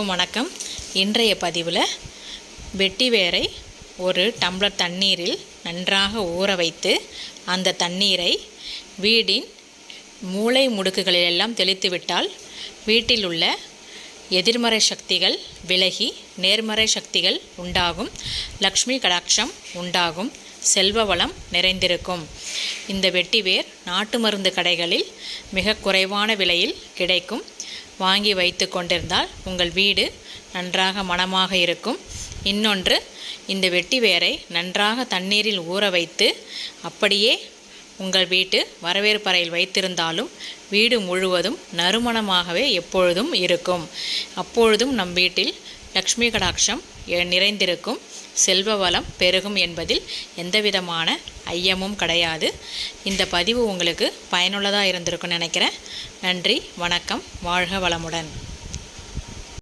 அனைவருக்கும் வணக்கம். இன்றைய பதிவில் வெட்டி வேரை ஒரு டம்ளர் தண்ணீரில் நன்றாக ஊற வைத்து அந்த தண்ணீரை வீடின் மூலை முடுக்குகளிலெல்லாம் தெளித்துவிட்டால் வீட்டில் உள்ள எதிர்மறை சக்திகள் விலகி நேர்மறை சக்திகள் உண்டாகும், லக்ஷ்மி கடாட்சம் உண்டாகும், செல்வ வளம் நிறைந்திருக்கும். இந்த வெட்டிவேர் நாட்டு மருந்து கடைகளில் மிக குறைவான விலையில் கிடைக்கும். வாங்கி வைத்து கொண்டிருந்தால் உங்கள் வீடு நன்றாக மணமாக இருக்கும். இன்னொன்று, இந்த வெட்டிவேரை நன்றாக தண்ணீரில் ஊற வைத்து அப்படியே உங்கள் வீட்டு வரவேற்பறையில் வைத்திருந்தாலும் வீடு முழுவதும் நறுமணமாகவே எப்பொழுதும் இருக்கும். அப்பொழுதும் நம் வீட்டில் லக்ஷ்மி கடாட்சம் நிறைந்திருக்கும், செல்வ வளம் பெருகும் என்பதில் எந்தவிதமான ஐயமும் கிடையாது. இந்த பதிவு உங்களுக்கு பயனுள்ளதாக இருந்திருக்கும்னு நினைக்கிறேன். நன்றி, வணக்கம், வாழ்க வளமுடன்.